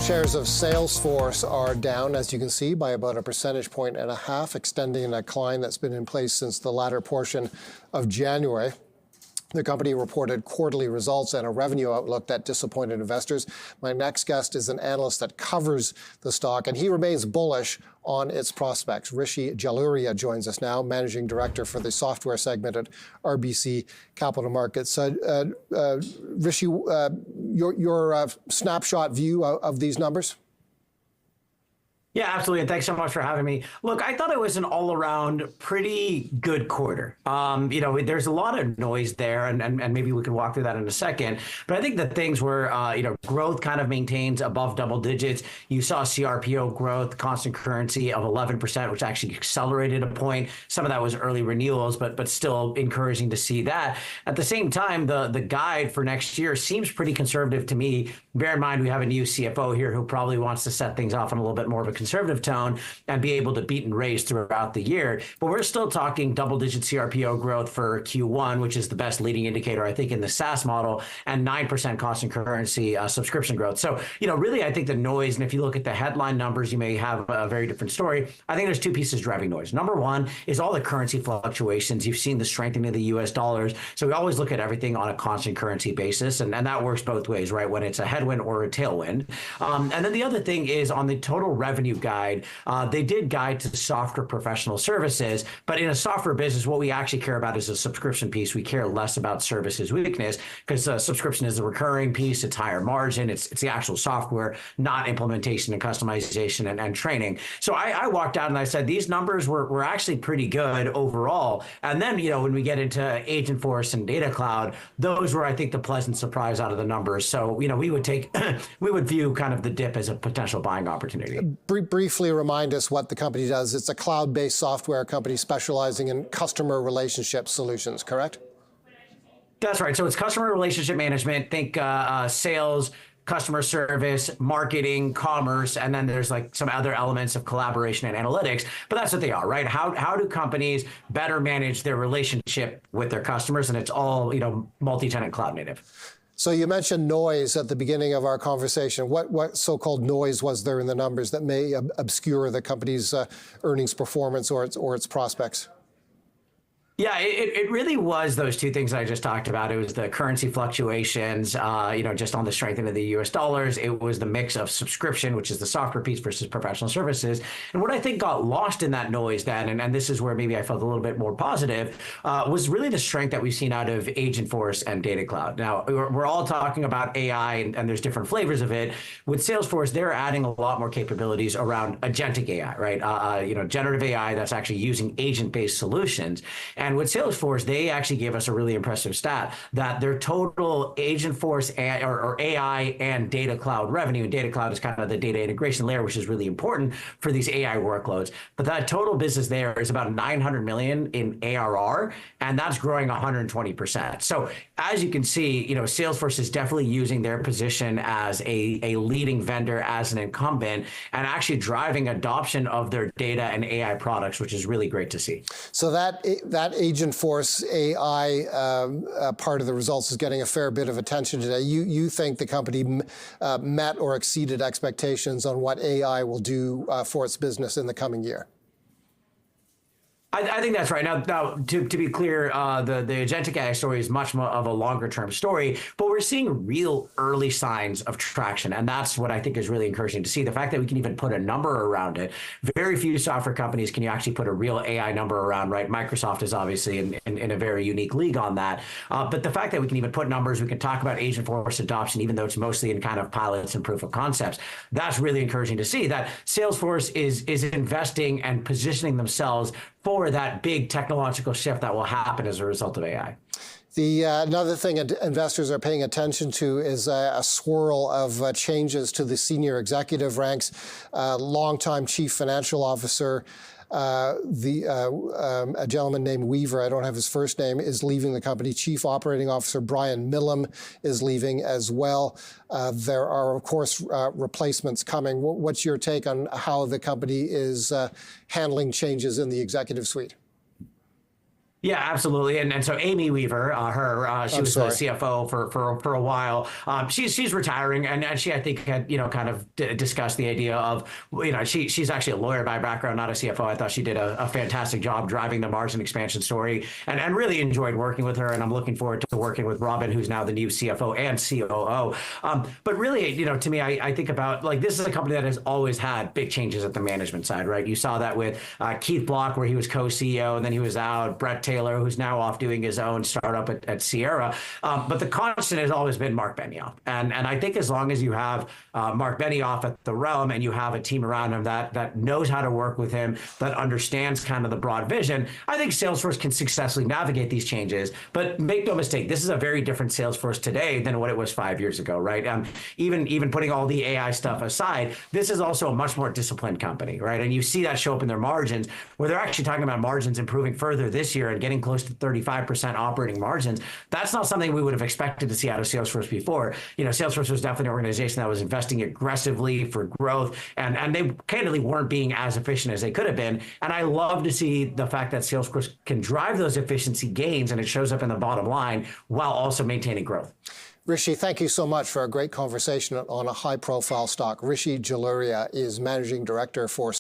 Shares of Salesforce are down, as you can see, by about 1.5 percentage points, extending a decline that's been in place since the latter portion of January. The company reported quarterly results and a revenue outlook that disappointed investors. My next guest is an analyst that covers the stock, and he remains bullish on its prospects. Rishi Jaluria joins us now, Managing Director for the software segment at RBC Capital Markets. Rishi, your snapshot view of these numbers? Yeah, absolutely. And thanks so much for having me. Look, I thought it was an all-around pretty good quarter. There's a lot of noise there, and maybe we can walk through that in a second. But I think the things were, growth kind of maintains above double digits. You saw CRPO growth, constant currency of 11%, which actually accelerated a point. Some of that was early renewals, but still encouraging to see that. At the same time, the guide for next year seems pretty conservative to me. Bear in mind, we have a new CFO here who probably wants to set things off in a little bit more of a conservative tone and be able to beat and raise throughout the year. But we're still talking double-digit CRPO growth for Q1, which is the best leading indicator, I think, in the SaaS model, and 9% constant currency subscription growth. So, really, I think the noise, and if you look at the headline numbers, you may have a very different story. I think there's two pieces driving noise. Number one is all the currency fluctuations. You've seen the strengthening of the US dollars. So we always look at everything on a constant currency basis, and that works both ways, right? When it's a headwind or a tailwind. And then the other thing is on the total revenue guide, they did guide to software professional services, but in a software business, what we actually care about is a subscription piece. We care less about services weakness because subscription is the recurring piece. It's higher margin. It's the actual software, not implementation and customization and training. So I walked out and I said, these numbers were actually pretty good overall. And then, when we get into Agentforce and Data Cloud, those were, I think, the pleasant surprise out of the numbers. So, we would view kind of the dip as a potential buying opportunity. Briefly remind us what the company does. It's a cloud-based software company specializing in customer relationship solutions, correct? That's right. So it's customer relationship management. Think sales, customer service, marketing, commerce, and then there's like some other elements of collaboration and analytics, but that's what they are, right? How do companies better manage their relationship with their customers? And it's all, multi-tenant cloud native. So you mentioned noise at the beginning of our conversation. What so-called noise was there in the numbers that may obscure the company's earnings performance or its prospects? Yeah, it really was those two things I just talked about. It was the currency fluctuations, just on the strengthening of the US dollars. It was the mix of subscription, which is the software piece versus professional services. And what I think got lost in that noise then, and this is where maybe I felt a little bit more positive, was really the strength that we've seen out of Agentforce and Data Cloud. Now, we're all talking about AI, and there's different flavors of it. With Salesforce, they're adding a lot more capabilities around agentic AI, right? Generative AI that's actually using agent-based solutions. And with Salesforce, they actually gave us a really impressive stat that their total Agentforce or AI and Data Cloud revenue, and Data Cloud is kind of the data integration layer, which is really important for these AI workloads. But that total business there is about 900 million in ARR, and that's growing 120%. So as you can see, Salesforce is definitely using their position as a leading vendor, as an incumbent, and actually driving adoption of their data and AI products, which is really great to see. So that Agentforce AI part of the results is getting a fair bit of attention today. You think the company met or exceeded expectations on what AI will do for its business in the coming year? I think that's right. Now to be clear, the agentic AI story is much more of a longer term story, but we're seeing real early signs of traction. And that's what I think is really encouraging to see. The fact that we can even put a number around it. Very few software companies can you actually put a real AI number around, right? Microsoft is obviously in a very unique league on that. But the fact that we can even put numbers, we can talk about Agentforce adoption, even though it's mostly in kind of pilots and proof of concepts. That's really encouraging to see that Salesforce is investing and positioning themselves for that big technological shift that will happen as a result of AI. Another thing investors are paying attention to is a swirl of changes to the senior executive ranks. Longtime chief financial officer, a gentleman named Weaver, I don't have his first name, is leaving the company. Chief Operating Officer Brian Millam is leaving as well. There are, of course, replacements coming. What's your take on how the company is handling changes in the executive suite? Yeah, absolutely. And so Amy Weaver, she I'm was the sorry. CFO for a while. She's retiring, and she, I think, had kind of discussed the idea of she's actually a lawyer by background, not a CFO. I thought she did a fantastic job driving the margin expansion story, and really enjoyed working with her. And I'm looking forward to working with Robin, who's now the new CFO and COO. But really, to me, I think about, like, this is a company that has always had big changes at the management side, right? You saw that with Keith Block, where he was co-CEO, and then he was out. Brett Taylor, who's now off doing his own startup at Sierra. But the constant has always been Mark Benioff. And I think as long as you have Mark Benioff at the realm and you have a team around him that knows how to work with him, that understands kind of the broad vision, I think Salesforce can successfully navigate these changes. But make no mistake, this is a very different Salesforce today than what it was 5 years ago, right? Even putting all the AI stuff aside, this is also a much more disciplined company, right? And you see that show up in their margins, where they're actually talking about margins improving further this year and getting close to 35% operating margins. That's not something we would have expected to see out of Salesforce before. Salesforce was definitely an organization that was investing aggressively for growth, and they candidly weren't being as efficient as they could have been. And I love to see the fact that Salesforce can drive those efficiency gains, and it shows up in the bottom line while also maintaining growth. Rishi, thank you so much for a great conversation on a high-profile stock. Rishi Jaluria is Managing Director for